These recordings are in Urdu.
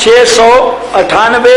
698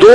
2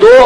2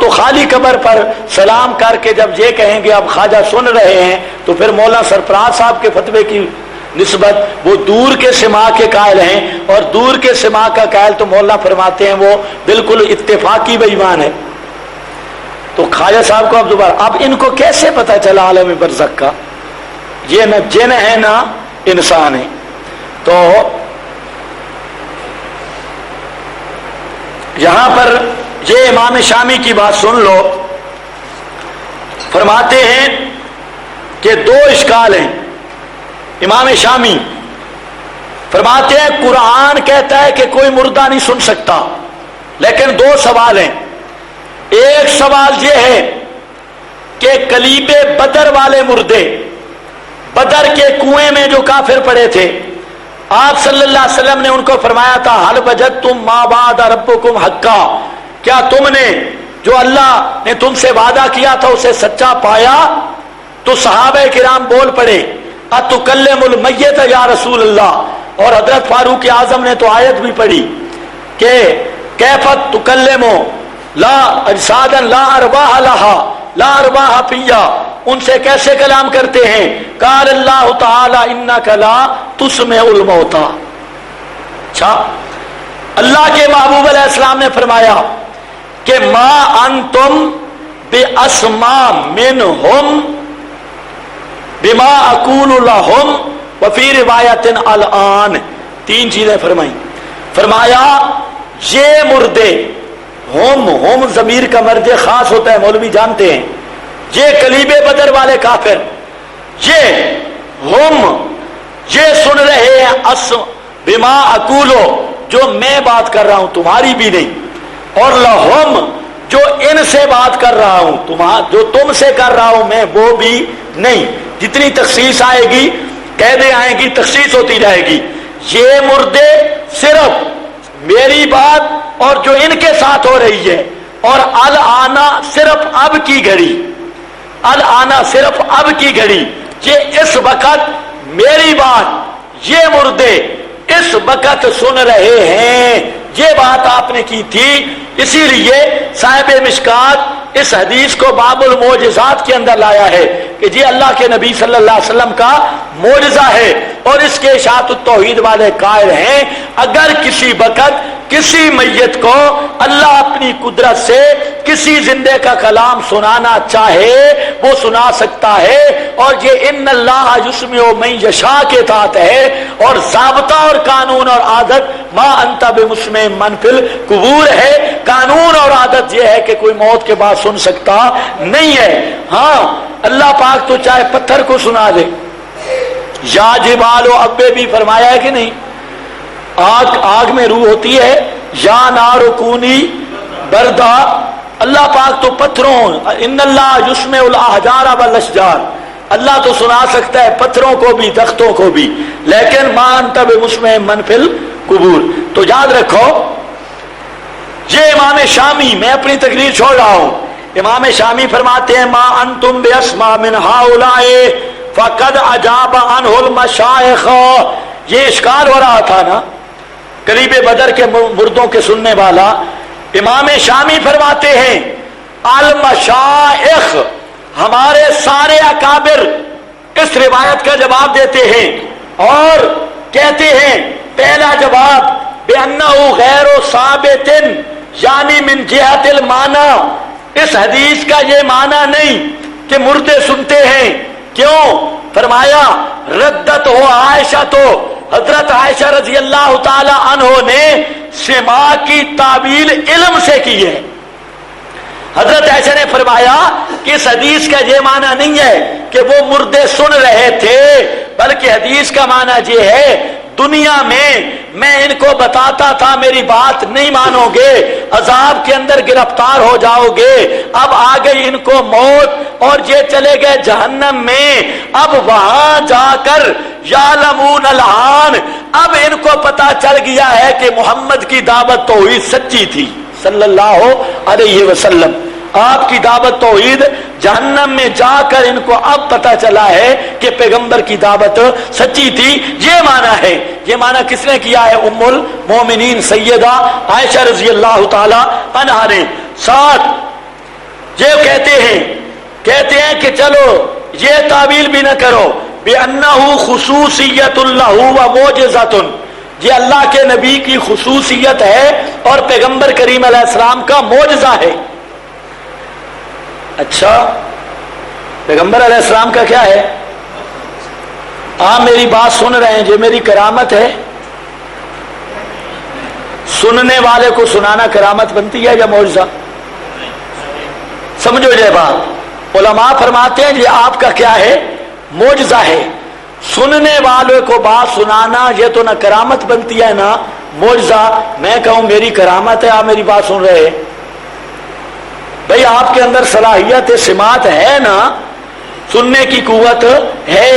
تو خالی قبر پر سلام کر کے جب یہ کہیں گے اب خواجہ سن رہے ہیں تو پھر مولانا سرفراز صاحب کے فتوے کی نسبت وہ دور کے سماع کے قائل ہیں، اور دور کے سماع کا قائل تو مولانا فرماتے ہیں وہ بالکل اتفاقی بے ایمان ہے۔ تو خواجہ صاحب کو اب دوبارہ اب ان کو کیسے پتا چلا عالم برزخ کا؟ یہ نہ جن ہے نہ انسان ہے۔ تو یہاں پر یہ امام شامی کی بات سن لو، فرماتے ہیں کہ دو اشکال ہیں۔ امام شامی فرماتے ہیں قرآن کہتا ہے کہ کوئی مردہ نہیں سن سکتا، لیکن دو سوال ہیں۔ ایک سوال یہ ہے کہ کلیب بدر والے مردے، بدر کے کنویں میں جو کافر پڑے تھے، آپ صلی اللہ علیہ وسلم نے ان کو فرمایا تھا حل وجدتم ما وعد ربکم حقا، کیا تم نے جو اللہ نے تم سے وعدہ کیا تھا اسے سچا پایا؟ تو صحابہ کرام بول پڑے اتکلم المیت یا رسول اللہ، اور حضرت فاروق اعظم نے تو آیت بھی پڑھی کہ کیفت تکلمو لا اجسادا لا ارواح لہا لا ارواح فیا، ان سے کیسے کلام کرتے ہیں؟ قال اللہ تعالی انک لا تسمع الموتى۔ اچھا، اللہ کے محبوب علیہ السلام نے فرمایا کہ ما انتم باسماء منہم بما اقول لهم وفی روایت الان، تین چیزیں فرمائیں۔ فرمایا یہ مردے، ہم ضمیر کا مرد خاص ہوتا ہے، مولوی جانتے ہیں، یہ کلیب بدر والے کافر، یہ سن رہے ہیں بما اقولو، جو میں بات کر رہا ہوں تمہاری بھی نہیں، اور لہم، جو ان سے بات کر رہا ہوں جو تم سے کر رہا ہوں میں وہ بھی نہیں۔ جتنی تخصیص آئے گی، قیدیں آئیں گی، تخصیص ہوتی جائے گی۔ یہ مردے صرف میری بات اور جو ان کے ساتھ ہو رہی ہے، اور الآنا صرف اب کی گھڑی، الآنا صرف اب کی گھڑی، یہ اس وقت میری بات یہ مردے اس وقت سن رہے ہیں۔ یہ بات آپ نے کی تھی، اسی لیے صاحب مشکات اس حدیث کو باب المعجزات کے اندر لایا ہے کہ جی اللہ کے نبی صلی اللہ علیہ وسلم کا معجزہ ہے، اور اس کے اشاعت التوحید والے قائل ہیں اگر کسی وقت کسی میت کو اللہ اپنی قدرت سے کسی زندے کا کلام سنانا چاہے وہ سنا سکتا ہے، اور یہ ان اللہ یسمع من یشاء کے تحت ہے، اور ضابطہ اور قانون اور عادت ما انت بمسمع من فی القبور ہے۔ قانون اور عادت یہ ہے کہ کوئی موت کے بعد سن سکتا نہیں ہے۔ ہاں اللہ پاک تو چاہے پتھر کو سنا دے، یا جبال و ابے بھی فرمایا ہے کہ نہیں، آگ میں روح ہوتی ہے، یا نار کونی بردا، اللہ پاک تو پتھروں، ان اللہ یسمع الاحجار والاشجار، اللہ تو سنا سکتا ہے پتھروں کو بھی درختوں کو بھی، لیکن ما انت بمسمع من فی القبور۔ تو یاد رکھو یہ امام شامی، میں اپنی تقریر چھوڑ رہا ہوں، امام شامی فرماتے ہیں ما انتم باسماء من هؤلاء فقد اجاب عنہ المشائخ۔ یہ اشکال ہو رہا تھا نا قریب بدر کے مردوں کے سننے والا، امام شامی فرماتے ہیں المشائخ، ہمارے سارے اکابر اس روایت کا جواب دیتے ہیں اور کہتے ہیں پہلا جواب بأنہ غیر ثابت، یعنی من جہت المعنی، اس حدیث کا یہ معنی نہیں کہ مردے سنتے ہیں۔ کیوں؟ فرمایا ردت ہو عائشہ، تو حضرت عائشہ رضی اللہ تعالی عنہ نے سماع کی تعبیل علم سے کی ہے۔ حضرت عائشہ نے فرمایا کہ اس حدیث کا یہ معنی نہیں ہے کہ وہ مردے سن رہے تھے، بلکہ حدیث کا معنی یہ ہے دنیا میں ان کو بتاتا تھا میری بات نہیں مانو گے، عذاب کے اندر گرفتار ہو جاؤ گے، اب آ گئی ان کو موت اور یہ چلے گئے جہنم میں، اب وہاں جا کر یعلمون الآن، اب ان کو پتا چل گیا ہے کہ محمد کی دعوت توحید سچی تھی صلی اللہ علیہ وسلم، آپ کی دعوت توحید، جہنم میں جا کر ان کو اب پتا چلا ہے کہ پیغمبر کی دعوت سچی تھی۔ یہ معنی ہے، یہ معنی کس نے کیا ہے؟ ام المومنین سیدہ عائشہ رضی اللہ تعالی عنہا نے۔ ساتھ یہ کہتے ہیں کہ چلو یہ تعویل بھی نہ کرو بِأَنَّهُ خصوصیت اللہ و معجزۃ، یہ اللہ کے نبی کی خصوصیت ہے اور پیغمبر کریم علیہ السلام کا معجزہ ہے۔ اچھا پیغمبر علیہ السلام کا کیا ہے؟ آپ میری بات سن رہے ہیں، یہ میری کرامت ہے؟ سننے والے کو سنانا کرامت بنتی ہے یا معجزہ؟ سمجھو یہ بات، علماء فرماتے ہیں یہ آپ کا کیا ہے؟ معجزہ ہے۔ سننے والے کو بات سنانا یہ تو نہ کرامت بنتی ہے نہ معجزہ۔ میں کہوں میری کرامت ہے، آپ میری بات سن رہے ہیں، بھئی آپ کے اندر صلاحیت سماعت ہے نا، سننے کی قوت ہے۔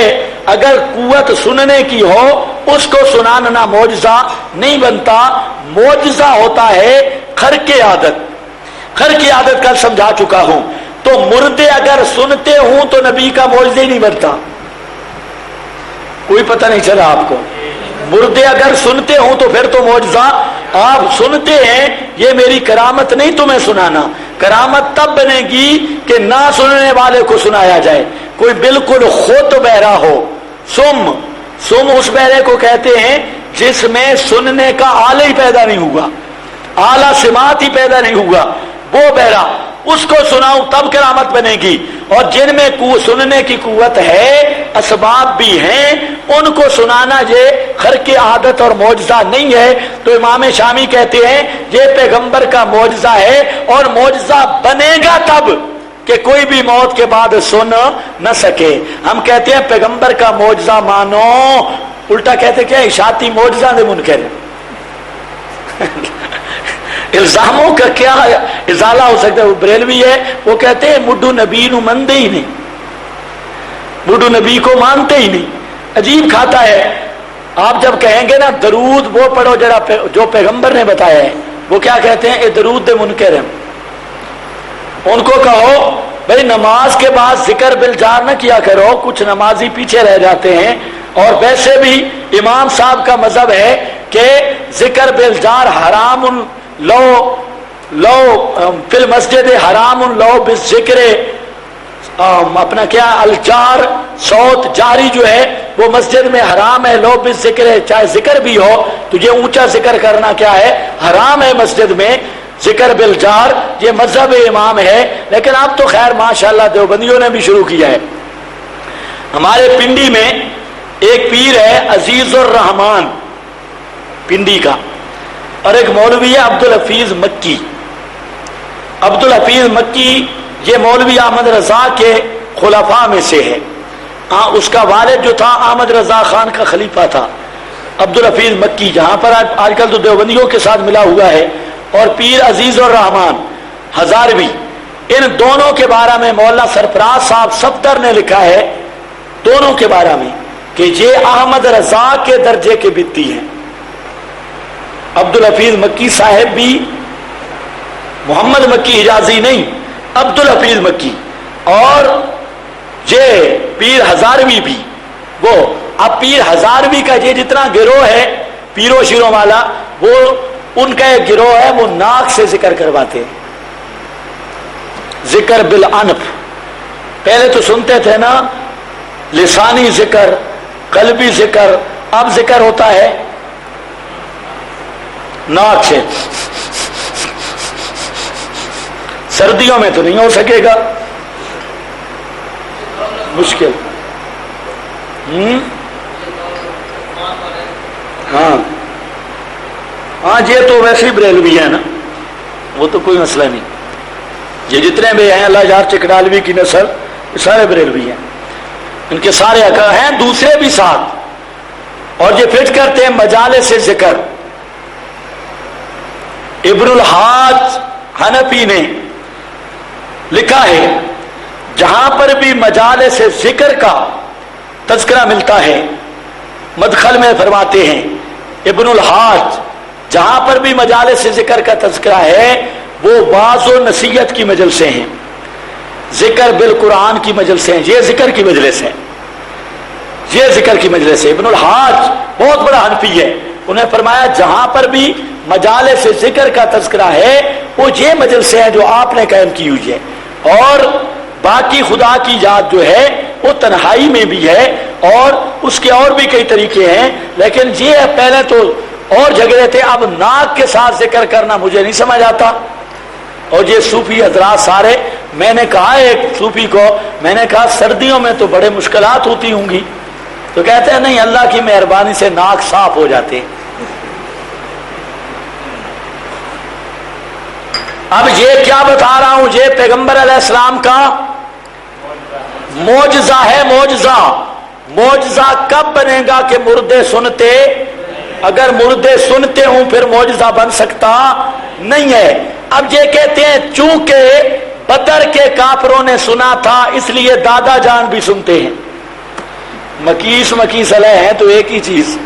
اگر قوت سننے کی ہو اس کو سنانا معجزہ نہیں بنتا، معجزہ ہوتا ہے خرق عادت۔ خرق عادت کل سمجھا چکا ہوں۔ تو مردے اگر سنتے ہوں تو نبی کا معجزہ ہی نہیں بنتا۔ کوئی پتہ نہیں چلا آپ کو؟ مردے اگر سنتے ہوں تو پھر تو معجزہ۔ آپ سنتے ہیں، یہ میری کرامت نہیں تمہیں سنانا۔ کرامت تب بنے گی کہ نہ سننے والے کو سنایا جائے۔ کوئی بالکل خود بہرا ہو، سم اس بہرے کو کہتے ہیں جس میں سننے کا آلہ ہی پیدا نہیں ہوا، آلہ سماعت ہی پیدا نہیں ہوا، وہ بہرا، اس کو سناؤں تب کرامت بنے گی۔ اور جن میں سننے کی قوت ہے، اسباب بھی ہیں، ان کو سنانا یہ خرق عادت اور معجزہ نہیں ہے۔ تو امام شامی کہتے ہیں یہ پیغمبر کا معجزہ ہے، اور معجزہ بنے گا تب کہ کوئی بھی موت کے بعد سن نہ سکے۔ ہم کہتے ہیں پیغمبر کا معجزہ مانو، الٹا کہتے کیا اشاعتی معجزہ دے منکر۔ الزاموں کا کیا ازالہ ہو سکتا ہے؟ وہ بریلوی ہے، وہ کہتے ہیں مڈو نبی نو مندے ہی نہیں، مڈو نبی کو مانتے ہی نہیں، عجیب کھاتا ہے۔ آپ جب کہیں گے نا درود وہ پڑھو جو پیغمبر نے بتایا ہے، وہ کیا کہتے ہیں؟ اے درود دے منکر ہیں۔ ان کو کہو بھئی نماز کے بعد ذکر بالجار نہ کیا کرو، کچھ نمازی پیچھے رہ جاتے ہیں، اور ویسے بھی امام صاحب کا مذہب ہے کہ ذکر بالجار حرام لو فی المسجد حرام لو بالذکر، اپنا کیا الجار صوت جاری جو ہے وہ مسجد میں حرام ہے، لو بالذکر، چاہے ذکر بھی ہو تو یہ اونچا ذکر کرنا کیا ہے؟ حرام ہے مسجد میں ذکر بالجار، یہ مذہب امام ہے۔ لیکن اب تو خیر ماشاءاللہ دیوبندیوں نے بھی شروع کیا ہے۔ ہمارے پنڈی میں ایک پیر ہے عزیز الرحمان پنڈی کا، اور ایک مولوی ہے عبدالحفیظ مکی۔ عبدالحفیظ مکی یہ مولوی احمد رضا کے خلفاء میں سے ہے۔ اس کا والد جو تھا احمد رضا خان کا خلیفہ تھا، عبدالحفیظ مکی، جہاں پر آج کل تو دیوبندیوں کے ساتھ ملا ہوا ہے، اور پیر عزیز الرحمان ہزاروی، ان دونوں کے بارے میں مولانا سرفراز صاحب صفدر نے لکھا ہے، دونوں کے بارے میں کہ یہ احمد رضا کے درجے کے بدتی ہیں۔ عبدالحفیظ مکی صاحب بھی محمد مکی حجازی نہیں، عبدالحفیظ مکی، اور یہ پیر ہزاروی بھی، وہ اب پیر ہزاروی کا یہ جتنا گروہ ہے پیروں شیروں والا، وہ ان کا ایک گروہ ہے، وہ ناک سے ذکر کرواتے ہیں، ذکر بالانف۔ پہلے تو سنتے تھے نا لسانی ذکر، قلبی ذکر، اب ذکر ہوتا ہے ناک سے۔ سردیوں میں تو نہیں ہو سکے گا، مشکل۔ ہاں یہ تو ویسے ہی بریلوی ہے نا، وہ تو کوئی مسئلہ نہیں۔ یہ جتنے بھی ہیں اللہ جار چکڑالوی کی نسل، یہ سارے بریلوی ہیں، ان کے سارے عقائد ہیں، دوسرے بھی ساتھ۔ اور یہ فٹ کرتے ہیں مجالس سے ذکر۔ ابن الحاج حنفی نے لکھا ہے جہاں پر بھی مجالس سے ذکر کا تذکرہ ملتا ہے، مدخل میں فرماتے ہیں ابن الحاج جہاں پر بھی مجالس سے ذکر کا تذکرہ ہے وہ بعض و نصیحت کی مجلسیں ہیں، ذکر بالقرآن کی مجلسیں ہیں، یہ ذکر کی مجلس ہے، یہ ذکر کی مجلس ہے۔ ابن الحاج بہت بڑا حنفی ہے، انہیں فرمایا جہاں پر بھی مجالس سے ذکر کا تذکرہ ہے وہ یہ مجلسیں ہیں جو آپ نے قائم کی ہوئی ہے، اور باقی خدا کی ذات جو ہے وہ تنہائی میں بھی ہے اور اس کے اور بھی کئی طریقے ہیں، لیکن یہ پہلے تو اور جگہ تھے، اب ناک کے ساتھ ذکر کرنا مجھے نہیں سمجھ آتا۔ اور یہ صوفی حضرات سارے، میں نے کہا ایک صوفی کو، میں نے کہا سردیوں میں تو بڑے مشکلات ہوتی ہوں گی، تو کہتے ہیں نہیں، اللہ کی مہربانی سے ناک صاف ہو جاتے ہیں۔ اب یہ کیا بتا رہا ہوں، یہ پیغمبر علیہ السلام کا معجزہ ہے۔ معجزہ معجزہ کب بنے گا کہ مردے سنتے، اگر مردے سنتے ہوں پھر معجزہ بن سکتا نہیں ہے۔ اب یہ کہتے ہیں چونکہ بدر کے کافروں نے سنا تھا اس لیے دادا جان بھی سنتے ہیں۔ مکیس علیہ ہیں تو ایک ہی چیز،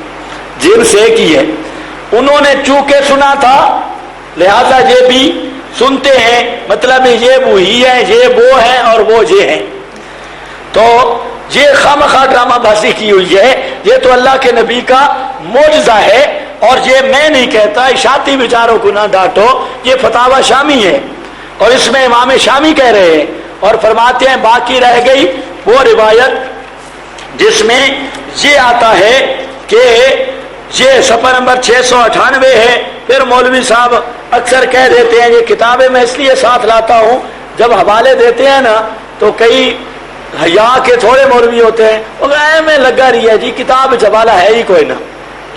جنس ایک ہی ہے، انہوں نے چونکہ سنا تھا لہذا یہ بھی سنتے ہیں، مطلب یہ وہی ہے، یہ وہ ہے اور وہ یہ ہے۔ تو یہ خامخواہ ڈرامہ بازی کی ہوئی ہے، یہ تو اللہ کے نبی کا معجزہ ہے، اور یہ میں نہیں کہتا، اشاعتی بیچاروں کو نہ ڈانٹو، یہ فتاوی شامی ہے اور اس میں امام شامی کہہ رہے ہیں اور فرماتے ہیں باقی رہ گئی وہ روایت جس میں یہ آتا ہے کہ یہ صفحہ نمبر 698 ہے۔ پھر مولوی صاحب اکثر کہہ دیتے ہیں، یہ کتابیں میں اس لیے ساتھ لاتا ہوں، جب حوالے دیتے ہیں نا تو کئی حیا کے تھوڑے مولوی ہوتے ہیں، وہ میں لگا رہی ہے جی کتاب حوالہ ہے ہی کوئی نہ،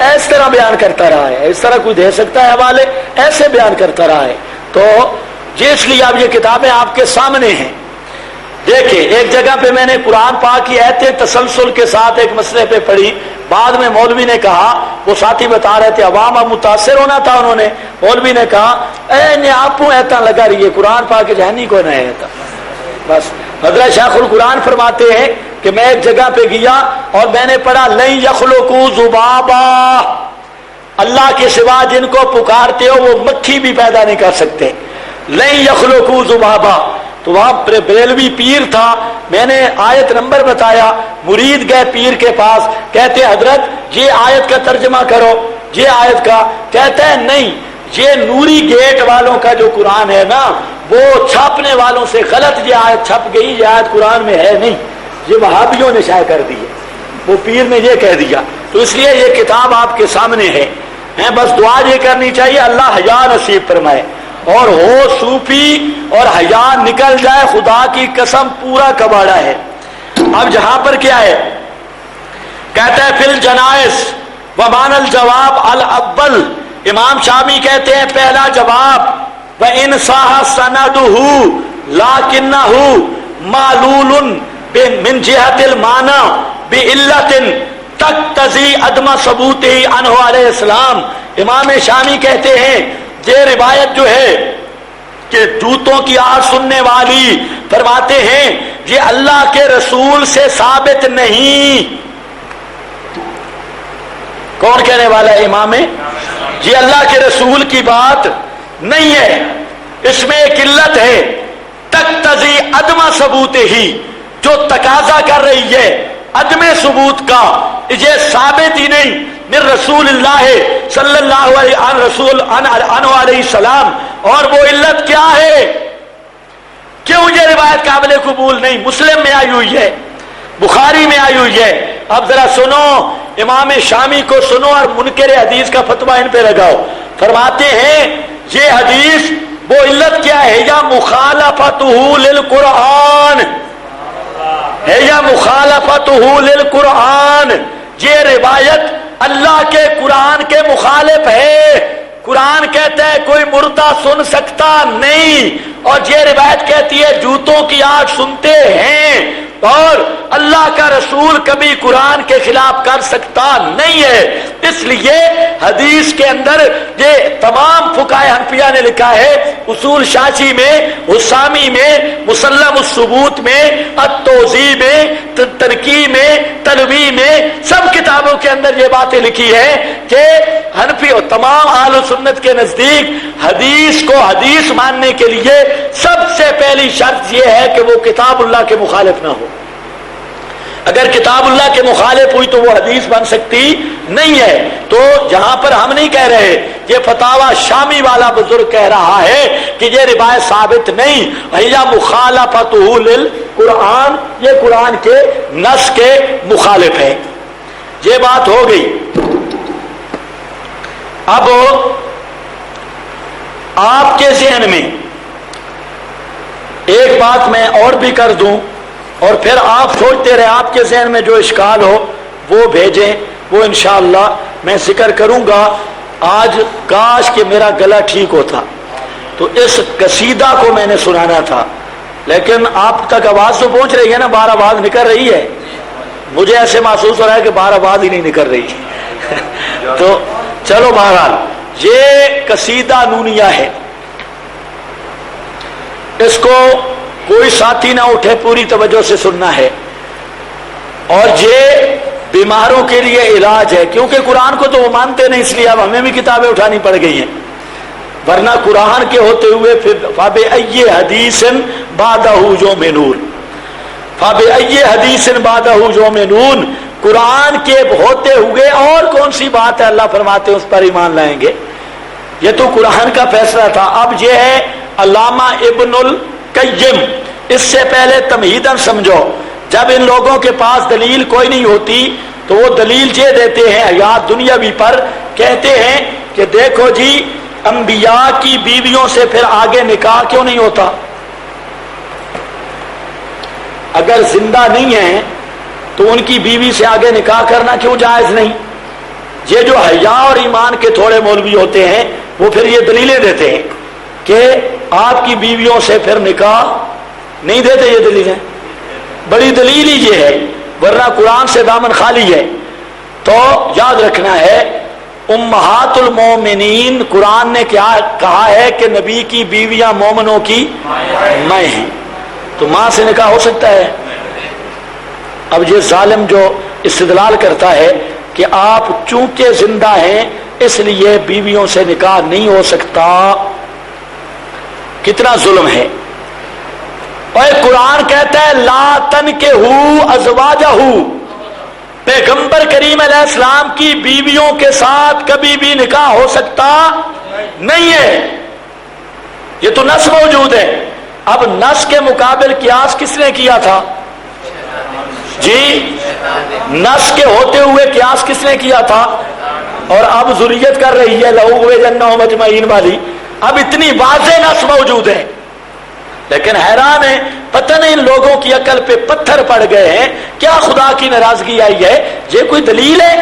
اس طرح بیان کرتا رہا ہے، اس طرح کوئی دے سکتا ہے حوالے، ایسے بیان کرتا رہا ہے۔ تو یہ اس لیے اب یہ کتابیں آپ کے سامنے ہیں۔ دیکھیں ایک جگہ پہ میں نے قرآن پاک کی آیتیں تسلسل کے ساتھ ایک مسئلے پہ پڑھی، بعد میں مولوی نے کہا، وہ ساتھی بتا رہے تھے عوام اب متاثر ہونا تھا، انہوں نے مولوی نے کہا اے آپ ایتا لگا رہی ہے قرآن پاک جہنی کو نہ ایتا بس۔ حضرت شیخ القرآن فرماتے ہیں کہ میں ایک جگہ پہ گیا اور میں نے پڑھا لن یخلقوا ذبابا، اللہ کے سوا جن کو پکارتے ہو وہ مکھی بھی پیدا نہیں کر سکتے، لن یخلقوا ذبابا۔ تو وہاں بریلوی پیر تھا، میں نے آیت نمبر بتایا، مرید گئے پیر کے پاس، کہتے حضرت یہ آیت کا ترجمہ کرو، یہ آیت کا، کہتا ہے نہیں، یہ نوری گیٹ والوں کا جو قرآن ہے نا وہ چھاپنے والوں سے غلط یہ آیت چھپ گئی، یہ آیت قرآن میں ہے نہیں، یہ وہابیوں نے شائع کر دی ہے، وہ پیر نے یہ کہہ دیا۔ تو اس لیے یہ کتاب آپ کے سامنے ہے، بس دعا یہ کرنی چاہیے اللہ حیا نصیب فرمائے اور ہو صوفی اور حیا نکل جائے، خدا کی قسم پورا کباڑا ہے۔ اب جہاں پر کیا ہے کہتا ہے فی الجنائز ومان الجواب الاول، امام شامی کہتے ہیں پہلا جواب وَإِنْ صَحَّ سَنَدُهُ لَكِنَّهُ مَعْلُولٌ مِنْ جِهَةِ الْمَعْنَى بِعِلَّةٍ تَقْتَضِي عَدْمَ ثُبُوتِهِ عَنْهُ علیہ السلام۔ امام شامی کہتے ہیں یہ روایت جو ہے کہ جوتوں کی آواز سننے والی، فرماتے ہیں یہ اللہ کے رسول سے ثابت نہیں۔ کون کہنے والا ہے؟ امام، یہ اللہ کے رسول کی بات نہیں ہے، اس میں ایک علت ہے تقتضی عدم ثبوت ہی، جو تقاضا کر رہی ہے عدم ثبوت کا، یہ ثابت ہی نہیں من رسول اللہ صلی اللہ علیہ وسلم۔ اور وہ علت کیا ہے، کیوں یہ روایت قابل قبول نہیں؟ مسلم میں آئی ہوئی ہے، بخاری میں آئی ہوئی ہے۔ اب ذرا سنو، امام شامی کو سنو اور منکر حدیث کا فتویٰ ان پہ لگاؤ۔ فرماتے ہیں یہ حدیث وہ علت کیا ہے، یا مخالفتہ للقرآن، ہے یا مخالفتہ للقرآن، یہ روایت اللہ کے قرآن کے مخالف ہے۔ قرآن کہتا ہے کوئی مردہ سن سکتا نہیں، اور یہ روایت کہتی ہے جوتوں کی آج سنتے ہیں، اور اللہ کا رسول کبھی قرآن کے خلاف کر سکتا نہیں ہے۔ اس لیے حدیث کے اندر یہ تمام فقہائے حنفیہ نے لکھا ہے، اصول شاشی میں، حسامی میں، مسلم الثبوت میں، التوضیح میں، ترقی میں، تنویع میں، سب کتابوں کے اندر یہ باتیں لکھی ہے کہ حنفی اور تمام اہل سنت کے نزدیک حدیث کو حدیث ماننے کے لیے سب سے پہلی شرط یہ ہے کہ وہ کتاب اللہ کے مخالف نہ ہو۔ اگر کتاب اللہ کے مخالف ہوئی تو وہ حدیث بن سکتی نہیں ہے. تو جہاں پر ہم نہیں کہہ رہے، یہ فتاوی شامی والا بزرگ کہہ رہا ہے کہ یہ روایت ثابت نہیں، یا مخالفتہ للقرآن، یہ قرآن کے نص کے مخالف ہے. یہ بات ہو گئی. اب آپ کے ذہن میں ایک بات میں اور بھی کر دوں، اور پھر آپ سوچتے رہے، آپ کے ذہن میں جو اشکال ہو وہ بھیجیں، وہ انشاءاللہ میں ذکر کروں گا. آج کاش کہ میرا گلا ٹھیک ہوتا تو اس قصیدہ کو میں نے سنانا تھا، لیکن آپ تک آواز تو پہنچ رہی ہے نا، باہر آواز نکل رہی ہے. مجھے ایسے محسوس ہو رہا ہے کہ باہر آواز ہی نہیں نکل رہی. تو چلو بہرحال یہ قصیدہ نونیہ ہے، اس کو کوئی ساتھی نہ اٹھے، پوری توجہ سے سننا ہے. اور یہ بیماروں کے لیے علاج ہے، کیونکہ قرآن کو تو وہ مانتے نہیں، اس لیے اب ہمیں بھی کتابیں اٹھانی پڑ گئی ہیں، ورنہ قرآن کے ہوتے ہوئے پھر فَبِأَيِّ حَدِيثٍ بَعْدَهُ يُؤْمِنُونَ، فَبِأَيِّ حَدِيثٍ بَعْدَهُ يُؤْمِنُونَ، قرآن کے ہوتے ہوئے اور کون سی بات ہے اللہ فرماتے ہیں اس پر ایمان لائیں گے. یہ تو قرآن کا فیصلہ تھا. اب یہ ہے علامہ ابن القیم. اس سے پہلے تمہیداً سمجھو، جب ان لوگوں کے پاس دلیل کوئی نہیں ہوتی تو وہ دلیل یہ دیتے ہیں حیات دنیاوی پر، کہتے ہیں کہ دیکھو جی انبیاء کی بیویوں سے پھر آگے نکاح کیوں نہیں ہوتا؟ اگر زندہ نہیں ہیں تو ان کی بیوی سے آگے نکاح کرنا کیوں جائز نہیں؟ یہ جو حیا اور ایمان کے تھوڑے مولوی ہوتے ہیں وہ پھر یہ دلیلیں دیتے ہیں کہ آپ کی بیویوں سے پھر نکاح نہیں دیتے. یہ دلیلیں بڑی دلیل ہی یہ ہے، ورنہ قرآن سے دامن خالی ہے. تو یاد رکھنا ہے امہات المومنین، قرآن نے کیا کہا ہے کہ نبی کی بیویاں مومنوں کی مائیں ہیں، تو ماں سے نکاح ہو سکتا ہے. اب یہ ظالم جو استدلال کرتا ہے کہ آپ چونکہ زندہ ہیں اس لیے بیویوں سے نکاح نہیں ہو سکتا، کتنا ظلم ہے. اور قرآن کہتا ہے لا تنکحوا ازواجہ، پیغمبر کریم علیہ السلام کی بیویوں کے ساتھ کبھی بھی نکاح ہو سکتا نہیں ہے. یہ تو نص موجود ہے. اب نص کے مقابل قیاس کس نے کیا تھا؟ جی نص کے ہوتے ہوئے قیاس کس نے کیا تھا؟ اور اب ذریت کر رہی ہے لَأُخْرِجَنَّهُمْ أَجْمَعِينَ والی. اب اتنی واضح نص موجود ہے، لیکن حیران ہے پتہ نہیں ان لوگوں کی عقل پہ پتھر پڑ گئے ہیں، کیا خدا کی ناراضگی آئی ہے؟ یہ کوئی دلیل ہے؟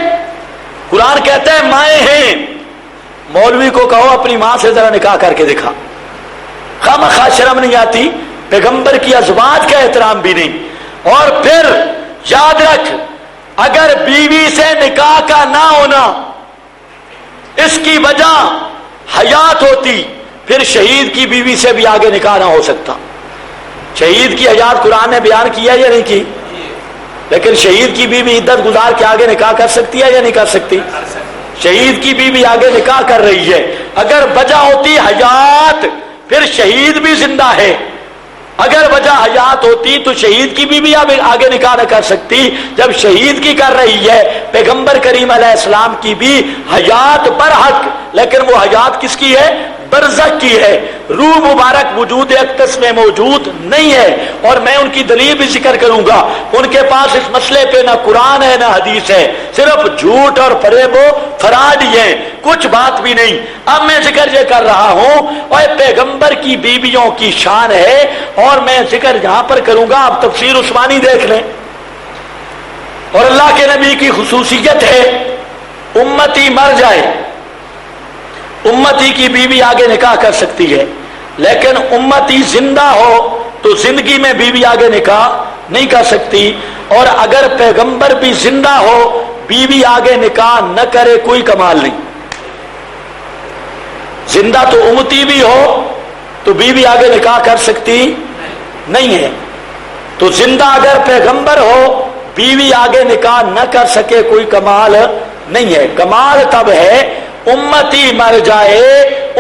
قرآن کہتا ہے مائیں ہیں. مولوی کو کہو اپنی ماں سے ذرا نکاح کر کے دکھا. خامخواہ شرم نہیں آتی؟ پیغمبر کی ازواج کا احترام بھی نہیں. اور پھر یاد رکھ، اگر بیوی سے نکاح کا نہ ہونا اس کی وجہ حیات ہوتی، پھر شہید کی بیوی سے بھی آگے نکاح نہ ہو سکتا. شہید کی حیات قرآن نے بیان کیا یا نہیں کی؟ لیکن شہید کی بیوی عدت گزار کے آگے نکاح کر سکتی ہے یا نہیں کر سکتی؟ شہید کی بیوی آگے نکاح کر رہی ہے. اگر وجہ ہوتی حیات پھر شہید بھی زندہ ہے. اگر وجہ حیات ہوتی تو شہید کی بیوی آگے نکاح نہ کر سکتی. جب شہید کی کر رہی ہے، پیغمبر کریم علیہ السلام کی بھی حیات پر حق، لیکن وہ حیات کس کی ہے؟ برزخ کی ہے. روح مبارک وجود اقدس میں موجود نہیں ہے. اور میں ان کی دلیل بھی ذکر کروں گا. ان کے پاس اس مسئلے پہ نہ قرآن ہے نہ حدیث ہے، صرف جھوٹ اور فریب و فراڈ ہی ہے، کچھ بات بھی نہیں. اب میں ذکر یہ کر رہا ہوں اور پیغمبر کی بیویوں کی شان ہے، اور میں ذکر یہاں پر کروں گا. آپ تفسیر عثمانی دیکھ لیں. اور اللہ کے نبی کی خصوصیت ہے امتی مر جائے امتی کی بیوی آگے نکاح کر سکتی ہے، لیکن امتی زندہ ہو تو زندگی میں بیوی آگے نکاح نہیں کر سکتی. اور اگر پیغمبر بھی زندہ ہو بیوی آگے نکاح نہ کرے کوئی کمال نہیں. زندہ تو امتی بھی ہو تو بیوی آگے نکاح کر سکتی نہیں ہے. تو زندہ اگر پیغمبر ہو بیوی آگے نکاح نہ کر سکے کوئی کمال نہیں ہے. کمال تب ہے امتی مر جائے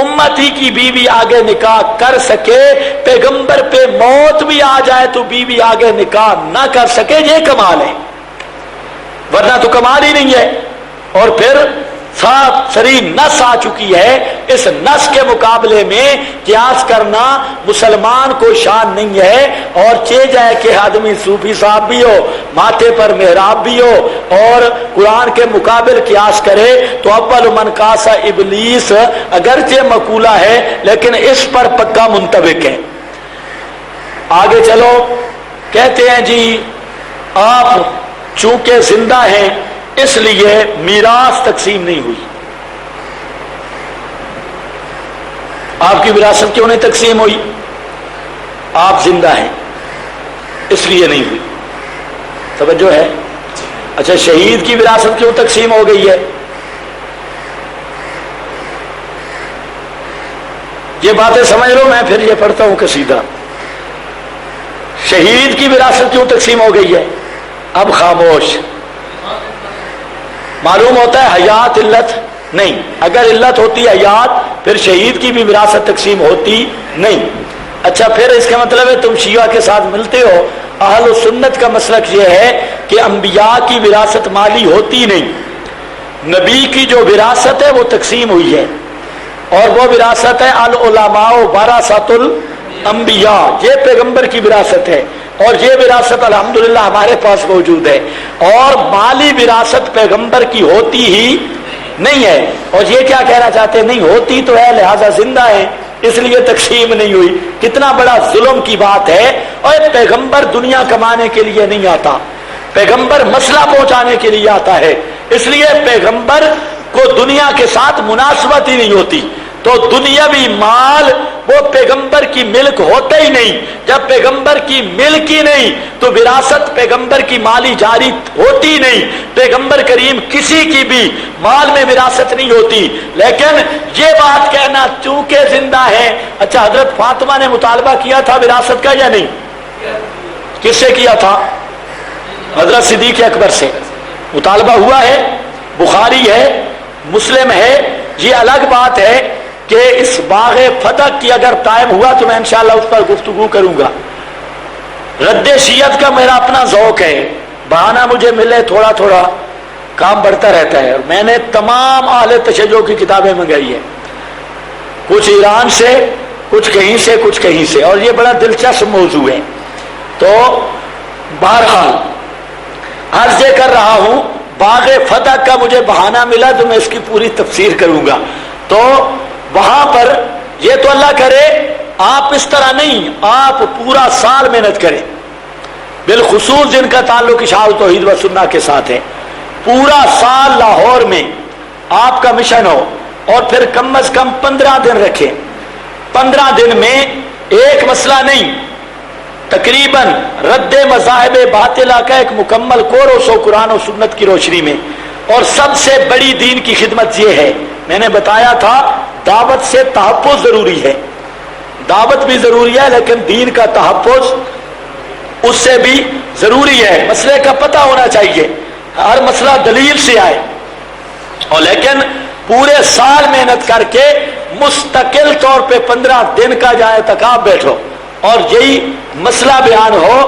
امتی کی بیوی آگے نکاح کر سکے، پیغمبر پہ موت بھی آ جائے تو بیوی آگے نکاح نہ کر سکے، یہ کمال ہے. ورنہ تو کمال ہی نہیں ہے. اور پھر صاف سری نس آ چکی ہے. اس نس کے مقابلے میں قیاس کرنا مسلمان کو شان نہیں ہے. اور چے جائے کہ آدمی صوفی صاحب بھی ہو, ماتھے پر محراب بھی ہو, اور قرآن کے مقابل قیاس کرے تو اول من کاسا ابلیس اگرچہ مقولہ ہے لیکن اس پر پکا منطبق ہے. آگے چلو, کہتے ہیں جی آپ چونکہ زندہ ہیں اس لیے میراث تقسیم نہیں ہوئی. آپ کی وراثت کیوں نہیں تقسیم ہوئی؟ آپ زندہ ہیں اس لیے نہیں ہوئی. توجہ ہے؟ اچھا, شہید کی وراثت کیوں تقسیم ہو گئی ہے؟ یہ باتیں سمجھ لو, میں پھر یہ پڑھتا ہوں قصیدہ. شہید کی وراثت کیوں تقسیم ہو گئی ہے؟ اب خاموش. معلوم ہوتا ہے حیات علت نہیں. اگر علت ہوتی حیات پھر شہید کی بھی وراثت تقسیم ہوتی نہیں. اچھا, پھر اس کا مطلب ہے تم شیعہ کے ساتھ ملتے ہو. اہل السنت کا مسلک یہ ہے کہ انبیاء کی وراثت مالی ہوتی نہیں. نبی کی جو وراثت ہے وہ تقسیم ہوئی ہے, اور وہ وراثت ہے العلماء ورثۃ الانبیاء. یہ پیغمبر کی وراثت ہے, اور یہ وراثت الحمدللہ ہمارے پاس موجود ہے. اور مالی وراثت پیغمبر کی ہوتی ہی نہیں ہے. اور یہ کیا کہنا چاہتے ہیں؟ نہیں ہوتی تو ہے لہذا زندہ ہے اس لیے تقسیم نہیں ہوئی. کتنا بڑا ظلم کی بات ہے. اور پیغمبر دنیا کمانے کے لیے نہیں آتا, پیغمبر مسئلہ پہنچانے کے لیے آتا ہے. اس لیے پیغمبر کو دنیا کے ساتھ مناسبت ہی نہیں ہوتی. تو دنیاوی مال وہ پیغمبر کی ملک ہوتا ہی نہیں. جب پیغمبر کی ملک ہی نہیں تو وراثت پیغمبر کی مالی جاری ہوتی نہیں. پیغمبر کریم کسی کی بھی مال میں وراثت نہیں ہوتی. لیکن یہ بات کہنا چونکہ زندہ ہے. اچھا, حضرت فاطمہ نے مطالبہ کیا تھا وراثت کا یا نہیں؟ کس سے کیا تھا؟ حضرت صدیق اکبر سے. مطالبہ ہوا ہے, بخاری ہے, مسلم ہے. یہ الگ بات ہے کہ اس باغ فتح کی اگر ٹائم ہوا تو میں انشاءاللہ اس پر گفتگو کروں گا. رد شیعت کا میرا اپنا ذوق ہے, بہانہ مجھے ملے تھوڑا تھوڑا کام بڑھتا رہتا ہے. اور میں نے تمام اہل تشیع کی کتابیں منگائی ہیں, کچھ ایران سے, کچھ کہیں سے, کچھ کہیں سے. اور یہ بڑا دلچسپ موضوع ہے. تو بہرحال عرض یہ کر رہا ہوں, باغ فتح کا مجھے بہانہ ملا تو میں اس کی پوری تفسیر کروں گا. تو وہاں پر یہ تو اللہ کرے آپ اس طرح نہیں, آپ پورا سال محنت کریں, بالخصوص جن کا تعلق اشاعت توحید و سنہ کے ساتھ ہے. پورا سال لاہور میں آپ کا مشن ہو, اور پھر کم از کم 15 دن رکھیں. 15 دن میں ایک مسئلہ نہیں, تقریباً رد مذاہب باطلہ کا ایک مکمل کورس ہو قرآن و سنت کی روشنی میں. اور سب سے بڑی دین کی خدمت یہ ہے, میں نے بتایا تھا دعوت سے تحفظ ضروری ہے. دعوت بھی ضروری ہے لیکن دین کا تحفظ اس سے بھی ضروری ہے. مسئلے کا پتہ ہونا چاہیے, ہر مسئلہ دلیل سے آئے. اور لیکن پورے سال محنت کر کے مستقل طور پہ 15 دن کا جائے تک آپ بیٹھو اور یہی مسئلہ بیان ہو.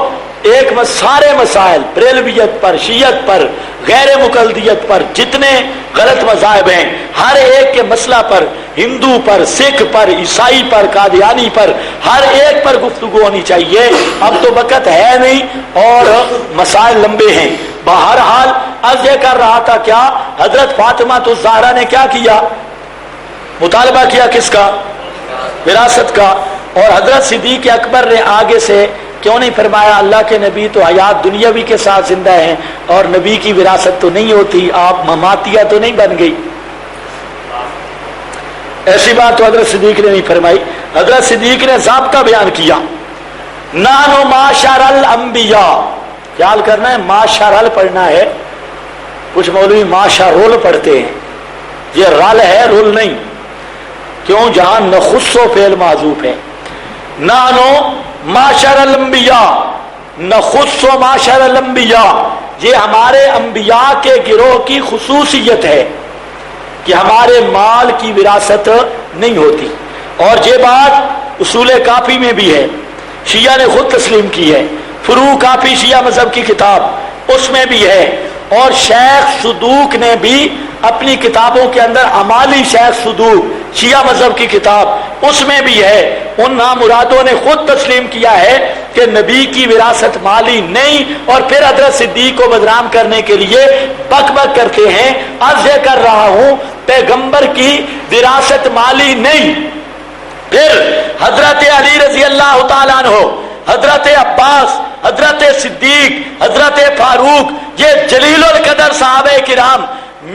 ایک سارے مسائل بریلویت پر, شیعت پر, غیر مقلدیت پر, جتنے غلط مذاہب ہیں ہر ایک کے مسئلہ پر, ہندو پر, سکھ پر, عیسائی پر, قادیانی پر, ہر ایک پر گفتگو ہونی چاہیے. اب تو وقت ہے نہیں اور مسائل لمبے ہیں. بہرحال عرض یہ کر رہا تھا, کیا حضرت فاطمہ الزہرا نے کیا کیا؟ مطالبہ کیا کس کا؟ وراثت کا. اور حضرت صدیق اکبر نے آگے سے کیوں نہیں فرمایا اللہ کے نبی تو حیات دنیاوی کے ساتھ زندہ ہیں اور نبی کی وراثت تو نہیں ہوتی, آپ مماتیہ تو نہیں بن گئی؟ ایسی بات تو حضرت صدیق نے نہیں فرمائی. حضرت صدیق نے ضابطہ بیان کیا, نحن معاشر الانبیاء. خیال کرنا ہے, معاشر پڑھنا ہے. کچھ مولوی معاشرول پڑھتے ہیں, یہ رل ہے, رول نہیں. کیوں؟ جہاں نخص و فعل معذوف ہے. نانو معاشر الانبیاء, نخص و معاشر الانبیاء, یہ ہمارے انبیاء کے گروہ کی خصوصیت ہے کہ ہمارے مال کی وراثت نہیں ہوتی. اور یہ بات اصول کافی میں بھی ہے, شیعہ نے خود تسلیم کی ہے. فروع کافی شیعہ مذہب کی کتاب, اس میں بھی ہے. اور شیخ صدوق نے بھی اپنی کتابوں کے اندر امالی شیخ صدوق شیعہ مذہب کی کتاب اس میں بھی ہے، ان نامرادوں نے خود تسلیم کیا ہے کہ نبی کی وراثت مالی نہیں، اور پھر حضرت صدیق کو بدنام کرنے کے لیے بک بک کرتے ہیں، عرض یہ کر رہا ہوں پیغمبر کی وراثت مالی نہیں۔ پھر حضرت علی رضی اللہ تعالیٰ عنہ، حضرت عباس، حضرت صدیق، حضرت فاروق، یہ جلیل القدر صحابہ کرام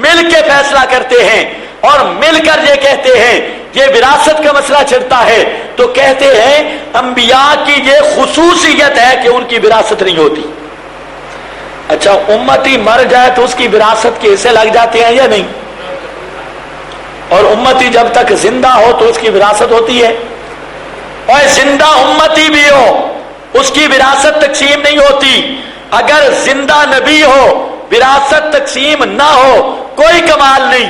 مل کے فیصلہ کرتے ہیں اور مل کر یہ کہتے ہیں یہ وراثت کا مسئلہ چڑھتا ہے تو کہتے ہیں انبیاء کی یہ خصوصیت ہے کہ ان کی وراثت نہیں ہوتی۔ اچھا امتی مر جائے تو اس کی وراثت کے حصے لگ جاتے ہیں یا نہیں؟ اور امتی جب تک زندہ ہو تو اس کی وراثت ہوتی ہے، اور زندہ امتی بھی ہو اس کی وراثت تقسیم نہیں ہوتی۔ اگر زندہ نبی ہو وراثت تقسیم نہ ہو کوئی کمال نہیں،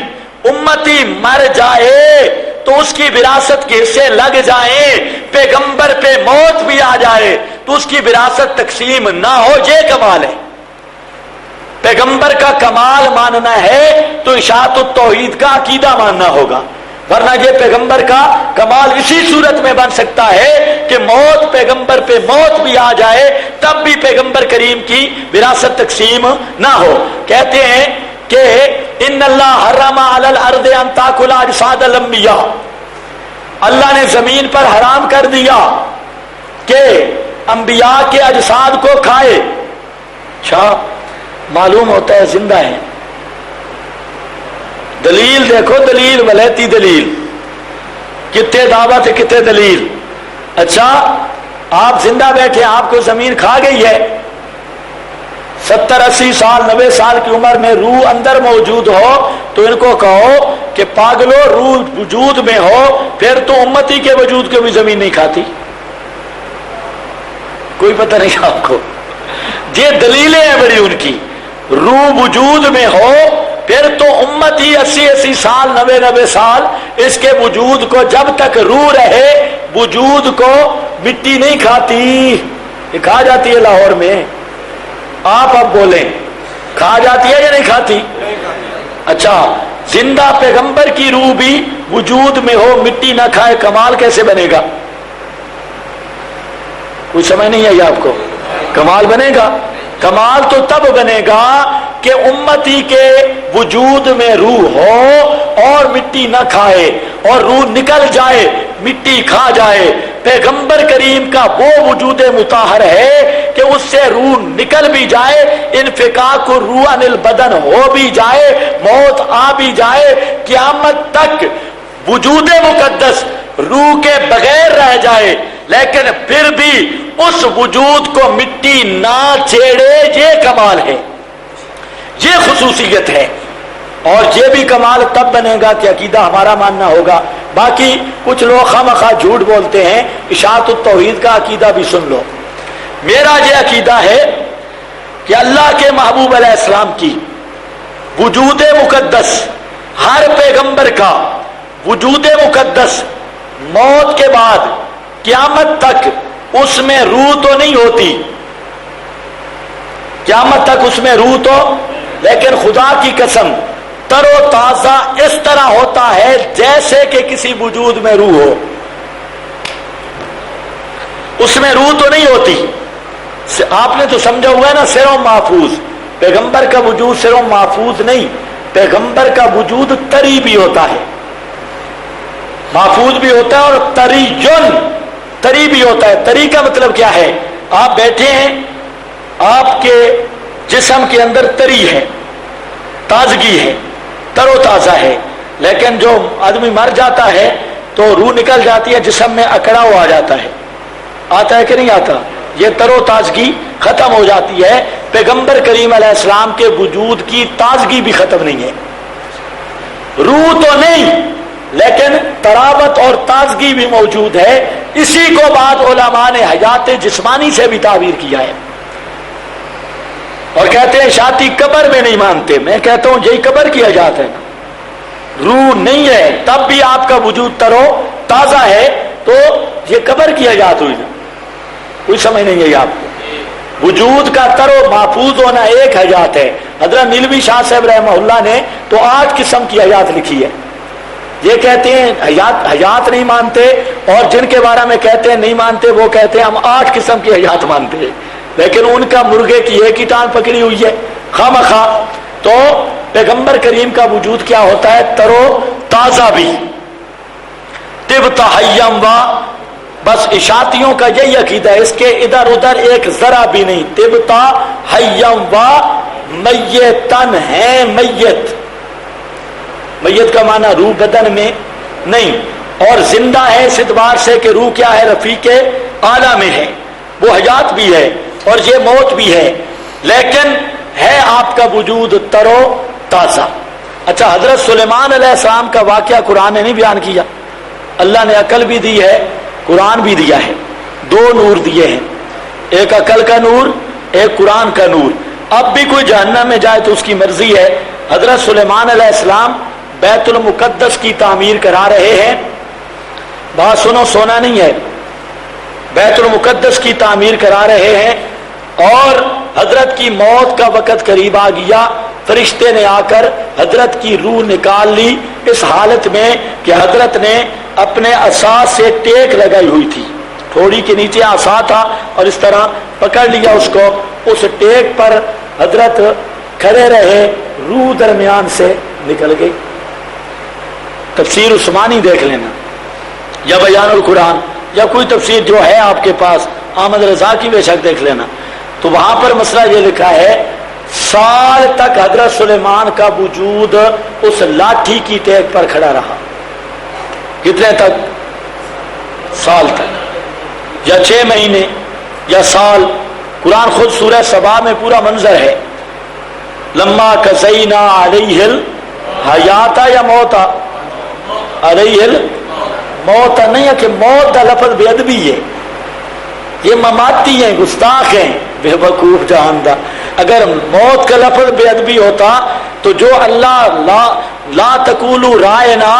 امتی مر جائے تو اس کی وراثت کے حصے لگ جائیں، پیغمبر پہ موت بھی آ جائے تو اس کی وراثت تقسیم نہ ہو، یہ کمال ہے۔ پیغمبر کا کمال ماننا ہے تو اشاعت التوحید کا عقیدہ ماننا ہوگا، ورنہ یہ پیغمبر کا کمال اسی صورت میں بن سکتا ہے کہ موت پیغمبر پہ موت بھی آ جائے تب بھی پیغمبر کریم کی وراثت تقسیم نہ ہو۔ کہتے ہیں کہ ان اللہ حرم علی الارض ان تاکل اجساد الانبیاء، اللہ نے زمین پر حرام کر دیا کہ انبیاء کے اجساد کو کھائے۔ اچھا معلوم ہوتا ہے زندہ ہیں، دلیل دیکھو، دلیل ولیتی دلیل، کتنے دعوت ہے کتنے دلیل۔ اچھا آپ زندہ بیٹھے آپ کو زمین کھا گئی ہے، 70-80 سال 90 سال کی عمر میں روح اندر موجود ہو تو ان کو کہو کہ پاگلو روح وجود میں ہو پھر تو امتی کے وجود کو بھی زمین نہیں کھاتی، کوئی پتہ نہیں آپ کو۔ یہ دلیلیں ہیں بڑی ان کی، روح وجود میں ہو پھر تو امتی 80-80 سال 90-90 سال اس کے وجود کو جب تک روح رہے وجود کو مٹی نہیں کھاتی، یہ کھا جاتی ہے لاہور میں، آپ اب بولیں کھا جاتی ہے یا نہیں کھاتی؟ اچھا زندہ پیغمبر کی روح بھی وجود میں ہو مٹی نہ کھائے کمال کیسے بنے گا؟ کچھ سمجھ نہیں آئی آپ کو؟ کمال بنے گا، کمال تو تب بنے گا کہ امتی کے وجود میں روح ہو اور مٹی نہ کھائے، اور روح نکل جائے مٹی کھا جائے۔ پیغمبر کریم کا وہ وجود مطہر ہے کہ اس سے روح نکل بھی جائے، انفکاک الروح عن البدن ہو بھی جائے، موت آ بھی جائے، قیامت تک وجود مقدس روح کے بغیر رہ جائے لیکن پھر بھی اس وجود کو مٹی نہ چھیڑے، یہ کمال ہے، یہ خصوصیت ہے۔ اور یہ بھی کمال تب بنے گا کہ عقیدہ ہمارا ماننا ہوگا۔ باقی کچھ لوگ خواہ جھوٹ بولتے ہیں، اشاعت التوحید کا عقیدہ بھی سن لو۔ میرا یہ عقیدہ ہے کہ اللہ کے محبوب علیہ السلام کی وجود مقدس، ہر پیغمبر کا وجود مقدس موت کے بعد قیامت تک اس میں روح تو نہیں ہوتی، قیامت تک اس میں روح تو، لیکن خدا کی قسم تر و تازہ اس طرح ہوتا ہے جیسے کہ کسی وجود میں روح ہو، اس میں روح تو نہیں ہوتی۔ آپ نے تو سمجھا ہوا ہے نا سر و محفوظ، پیغمبر کا وجود سر و محفوظ نہیں، پیغمبر کا وجود طری بھی ہوتا ہے، محفوظ بھی ہوتا ہے اور طری بھی ہوتا ہے۔ طری کا مطلب کیا ہے؟ آپ بیٹھے ہیں، آپ کے جسم کے اندر طری ہے، تازگی ہے، تر و تازہ ہے، لیکن جو آدمی مر جاتا ہے تو روح نکل جاتی ہے، جسم میں اکڑا ہوا آ جاتا ہے، آتا ہے کہ نہیں آتا؟ یہ تر و تازگی ختم ہو جاتی ہے۔ پیغمبر کریم علیہ السلام کے وجود کی تازگی بھی ختم نہیں ہے، روح تو نہیں لیکن تراوت اور تازگی بھی موجود ہے۔ اسی کو بعد علماء نے حیات جسمانی سے بھی تعبیر کیا ہے، اور کہتے ہیں شاطی قبر میں نہیں مانتے، میں کہتا ہوں یہی قبر کی حیات ہے، روح نہیں ہے تب بھی آپ کا وجود ترو تازہ ہے تو یہ قبر کی حیات ہوئی نا، کوئی سمجھ نہیں ہے آپ کو۔ وجود کا تر و محفوظ ہونا ایک حیات ہے، حضرت نیلوی شاہ صاحب رحمہ اللہ نے تو 8 قسم کی حیات لکھی ہے. یہ کہتے ہیں حیات نہیں مانتے، اور جن کے بارے میں کہتے ہیں نہیں مانتے وہ کہتے ہیں ہم 8 قسم کی حیات مانتے ہیں، لیکن ان کا مرغے کی ایک ہی ٹانگ پکڑی ہوئی ہے خواہ. تو پیغمبر کریم کا وجود کیا ہوتا ہے؟ ترو تازہ بھی، طب حیم و، بس اشاعتیوں کا یہی عقیدہ ہے، اس کے ادھر ادھر ایک ذرا بھی نہیں. طب حیم و میتن ہے، میت کا معنی روح بدن میں نہیں، اور زندہ ہے اس اعتبار سے کہ روح کیا ہے؟ رفیق اعلیٰ میں ہے، وہ حیات بھی ہے اور یہ موت بھی ہے، لیکن ہے آپ کا وجود ترو تازہ. اچھا، حضرت سلیمان علیہ السلام کا واقعہ قرآن نے نہیں بیان کیا؟ اللہ نے عقل بھی دی ہے، قرآن بھی دیا ہے، 2 نور دیے ہیں، ایک عقل کا نور، ایک قرآن کا نور. اب بھی کوئی جہنم میں جائے تو اس کی مرضی ہے. حضرت سلیمان علیہ السلام بیت المقدس کی تعمیر کرا رہے ہیں، بات سنو، سونا نہیں ہے، بیت المقدس کی تعمیر کرا رہے ہیں، اور حضرت کی موت کا وقت قریب آ گیا. فرشتے نے آ کر حضرت کی روح نکال لی اس حالت میں کہ حضرت نے اپنے عصا سے ٹیک لگائی ہوئی تھی، تھوڑی کے نیچے عصا تھا، اور اس طرح پکڑ لیا اس کو، اس ٹیک پر حضرت کھڑے رہے، روح درمیان سے نکل گئی. تفسیر عثمانی دیکھ لینا یا بیان القرآن یا کوئی تفسیر جو ہے آپ کے پاس، احمد رضا کی بے شک دیکھ لینا. تو وہاں پر مسئلہ یہ لکھا ہے، سال تک حضرت سلیمان کا وجود اس لاٹھی کی ٹیک پر کھڑا رہا. کتنے تک؟ سال تک، یا 6 مہینے یا سال. قرآن خود سورہ سبا میں پورا منظر ہے. لما کسینا علیہ الحیات یا موتا، علیہ الموت نہیں ہے کہ موت کا لفظ بے ادبی ہے، یہ مماتی ہیں، گستاخ ہیں، بے وقوف جہاندہ. اگر موت کا لفظ بے ادبی ہوتا تو جو اللہ لا تقولوا رائنا،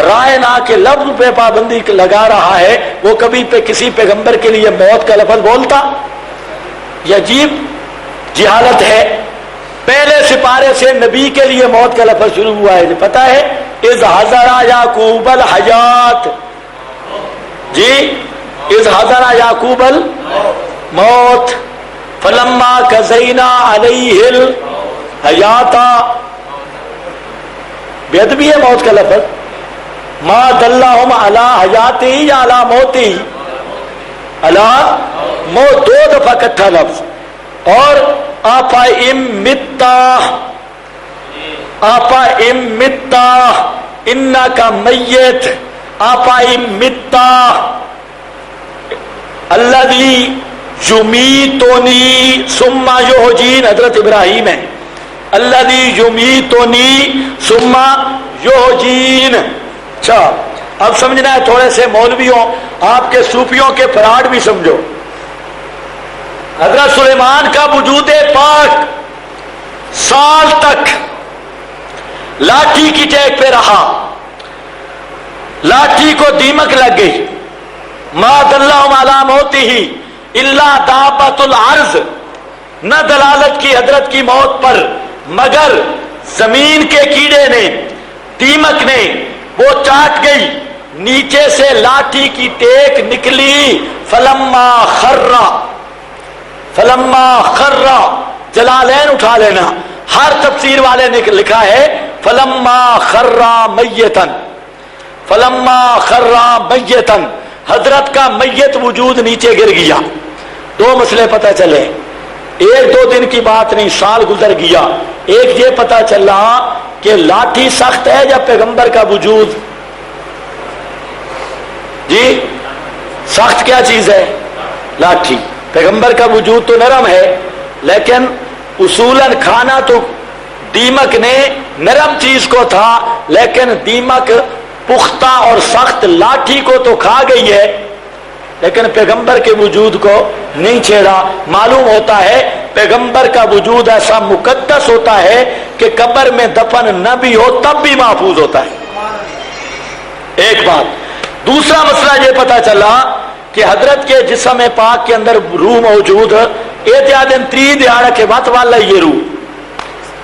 رائنا کے لفظ پہ پابندی لگا رہا ہے، وہ کبھی کسی پیغمبر کے لیے موت کا لفظ بولتا؟ یہ عجیب جہالت ہے. پہلے سپارے سے نبی کے لیے موت کا لفظ شروع ہوا ہے، پتا ہے؟ اذ حضر یعقوب الحیات، جی اذ حضر یعقوب الموت فلما قضینا علیہ الحیات. بے ادبی ہے موت کا لفظ. ما دلہم علی حیاتی یا علی موتی، علی موت 2 دفعہ کٹھا لفظ. اور آپا امتا، آپا امتا انا کا میت، آپا امتا الذی یمیتونی ثم یحیین، حضرت ابراہیم ہے، الذی یمیتونی ثم یحیین. اچھا، اب سمجھنا ہے تھوڑے سے مولویوں، آپ کے صوفیوں کے فراڈ بھی سمجھو. حضرت سلیمان کا وجود پاک سال تک لاٹھی کی ٹیک پہ رہا، لاٹھی کو دیمک لگ گئی. ما دلہم علی موتہ الا دابۃ الارض، نہ دلالت کی حضرت کی موت پر مگر زمین کے کیڑے نے، دیمک نے وہ چاٹ گئی، نیچے سے لاٹھی کی ٹیک نکلی. فلما خرّا، فلما خرّا، جلالین اٹھا لینا، ہر تفسیر والے نے لکھا ہے فلما خرّا میتن، فلما خرّا میتن، حضرت کا میت وجود نیچے گر گیا. 2 مسئلے پتہ چلے، 1-2 دن کی بات نہیں، سال گزر گیا. ایک یہ پتہ چلا کہ لاٹھی سخت ہے یا پیغمبر کا وجود؟ جی سخت کیا چیز ہے؟ لاٹھی. پیغمبر کا وجود تو نرم ہے، لیکن اصولاً کھانا تو دیمک نے نرم چیز کو تھا، لیکن دیمک پختہ اور سخت لاٹھی کو تو کھا گئی ہے، لیکن پیغمبر کے وجود کو نہیں چھیڑا. معلوم ہوتا ہے پیغمبر کا وجود ایسا مقدس ہوتا ہے کہ قبر میں دفن نہ بھی ہو تب بھی محفوظ ہوتا ہے. ایک بات. دوسرا مسئلہ یہ پتا چلا کہ حضرت کے جسم پاک کے اندر روح موجود، احتیاطن 3 دیہڑ کے وقت والا یہ روح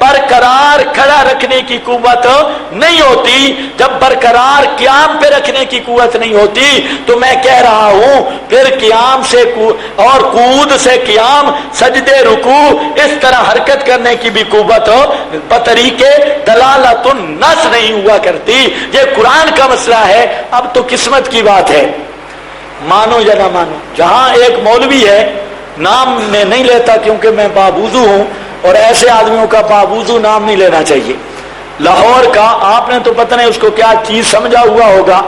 برقرار کھڑا رکھنے کی قوت نہیں ہوتی، جب برقرار قیام پہ رکھنے کی قوت نہیں ہوتی تو میں کہہ رہا ہوں پھر قیام سے اور قعود سے قیام، سجدے رکوع، اس طرح حرکت کرنے کی بھی قوت بطریقے دلالت النص نہیں ہوا کرتی۔ یہ قرآن کا مسئلہ ہے، اب تو قسمت کی بات ہے، مانو یا نہ مانو۔ جہاں ایک مولوی ہے، نام میں نہیں لیتا کیونکہ میں بابوزو ہوں، اور ایسے آدمیوں کا بابوزو نام نہیں لینا چاہیے، لاہور کا، آپ نے تو پتہ نہیں اس کو کیا چیز سمجھا ہوا ہوگا،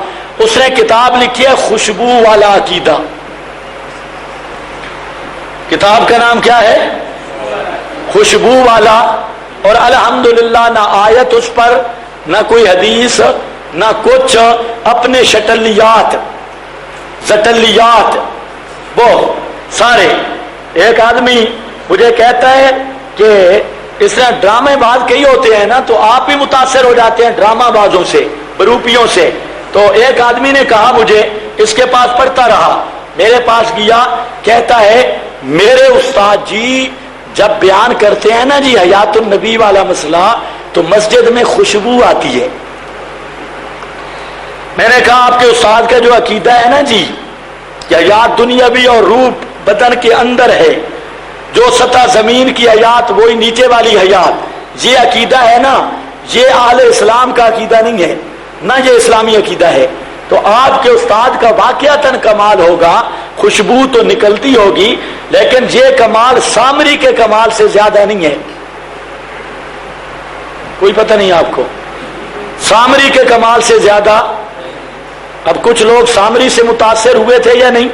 اس نے کتاب لکھی ہے خوشبو والا عقیدہ۔ کتاب کا نام کیا ہے؟ خوشبو والا، اور الحمدللہ نہ آیت اس پر، نہ کوئی حدیث، نہ کچھ، اپنے شٹلیات زٹلیات وہ سارے۔ ایک آدمی مجھے کہتا ہے کہ اس طرح ڈرامے باز کئی ہوتے ہیں نا، تو آپ بھی متاثر ہو جاتے ہیں ڈرامہ بازوں سے، بروپیوں سے۔ تو ایک آدمی نے کہا مجھے، اس کے پاس پڑھتا رہا، میرے پاس گیا، کہتا ہے میرے استاد جی جب بیان کرتے ہیں نا جی حیات النبی والا مسئلہ، تو مسجد میں خوشبو آتی ہے۔ میں نے کہا آپ کے استاد کا جو عقیدہ ہے نا جی کہ حیات دنیاوی اور روح بدن کے اندر ہے، جو سطح زمین کی حیات وہی نیچے والی حیات، یہ عقیدہ ہے نا، یہ اہل اسلام کا عقیدہ نہیں ہے، نہ یہ اسلامی عقیدہ ہے۔ تو آپ کے استاد کا واقعتاً کمال ہوگا، خوشبو تو نکلتی ہوگی، لیکن یہ کمال سامری کے کمال سے زیادہ نہیں ہے۔ کوئی پتہ نہیں آپ کو سامری کے کمال سے زیادہ؟ اب کچھ لوگ سامری سے متاثر ہوئے تھے یا نہیں؟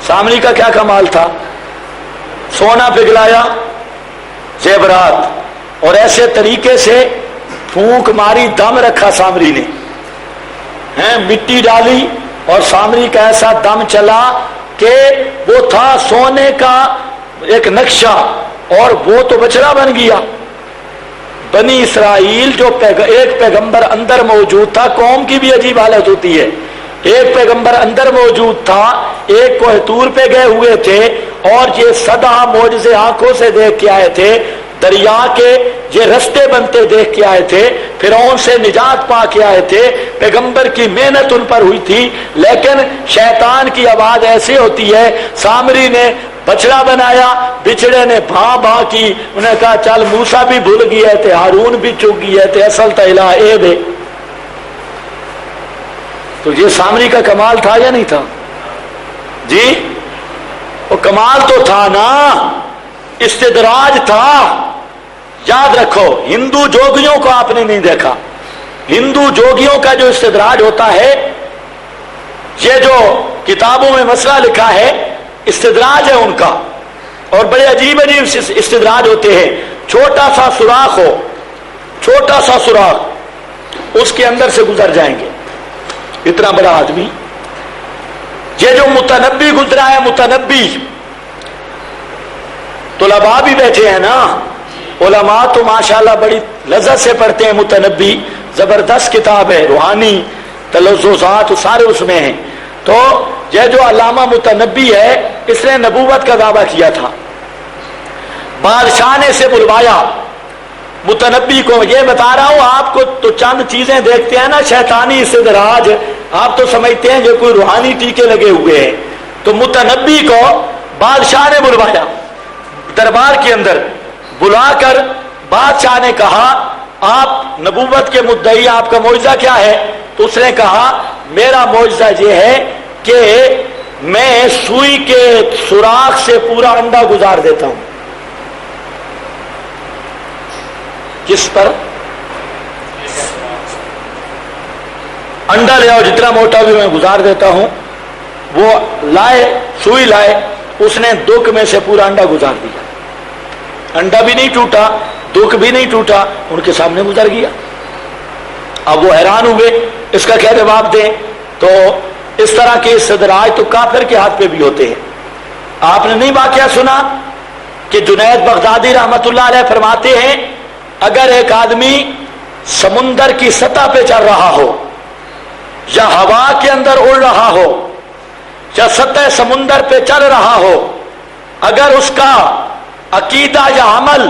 سامری کا کیا کمال تھا؟ سونا پگھلایا، زیورات، اور ایسے طریقے سے پھونک ماری، دم رکھا سامری نے، مٹی ڈالی، اور سامری کا ایسا دم چلا کہ وہ تھا سونے کا ایک نقشہ، اور وہ تو بچڑا بن گیا۔ بنی اسرائیل جو ایک پیغمبر اندر موجود تھا، قوم کی بھی عجیب حالت ہوتی ہے، ایک پیغمبر اندر موجود تھا، ایک کوہ طور پہ گئے ہوئے تھے، اور یہ سدا معجزے آنکھوں سے دیکھ کے آئے تھے، دریا کے یہ رستے بنتے دیکھ کے آئے تھے، فرعون سے نجات پا کے آئے تھے، پیغمبر کی محنت ان پر ہوئی تھی، لیکن شیطان کی آواز ایسی ہوتی ہے، سامری نے بچڑا بنایا، بچڑے نے بھاں بھاں کی، انہیں کہا چل موسیٰ بھی بھول گئے تھے، ہارون بھی چک گئے تھے، اصل تا الہ اے بے۔ تو یہ سامری کا کمال تھا یا نہیں تھا جی؟ وہ کمال تو تھا نا، استدراج تھا۔ یاد رکھو، ہندو جوگیوں کو آپ نے نہیں دیکھا، ہندو جوگیوں کا جو استدراج ہوتا ہے، یہ جو کتابوں میں مسئلہ لکھا ہے، استدراج ہے ان کا، اور بڑے عجیب عجیب استدراج ہوتے ہیں۔ چھوٹا سا سوراخ ہو، چھوٹا سا سوراخ، اس کے اندر سے گزر جائیں گے، اتنا بڑا آدمی۔ یہ جو متنبی گزرا ہے، متنبی، طلباء بھی بیٹھے ہیں نا، علماء تو ماشاءاللہ بڑی لذت سے پڑھتے ہیں متنبی، زبردست کتاب ہے، روحانی تلذذات سارے اس میں ہیں۔ تو یہ جو علامہ متنبی ہے، اس نے نبوت کا دعویٰ کیا تھا، بادشاہ نے اسے بلوایا متنبی کو۔ یہ بتا رہا ہوں آپ کو، تو چند چیزیں دیکھتے ہیں نا شیطانی استدراج، آپ تو سمجھتے ہیں یہ کوئی روحانی ٹیکے لگے ہوئے ہیں۔ تو متنبی کو بادشاہ نے بلوایا دربار کے اندر، بلا کر بادشاہ نے کہا آپ نبوت کے مدعی، آپ کا معجزہ کیا ہے؟ تو اس نے کہا میرا معجزہ یہ ہے کہ میں سوئی کے سوراخ سے پورا انڈا گزار دیتا ہوں۔ کس پر؟ انڈا لے آؤ جتنا موٹا بھی میں گزار دیتا ہوں۔ وہ لائے، سوئی لائے، اس نے دک میں سے پورا انڈا گزار دیا، انڈا بھی نہیں ٹوٹا، دک بھی نہیں ٹوٹا، ان کے سامنے گزر گیا۔ اب وہ حیران ہوئے اس کا کیا جواب دیں؟ تو اس طرح کے استدراج تو کافر کے ہاتھ پہ بھی ہوتے ہیں۔ آپ نے نہیں واقعہ سنا کہ جنید بغدادی رحمت اللہ علیہ فرماتے ہیں اگر ایک آدمی سمندر کی سطح پہ چل رہا ہو، یا ہوا کے اندر اڑ رہا ہو، یا سطح سمندر پہ چل رہا ہو، اگر اس کا عقیدہ یا عمل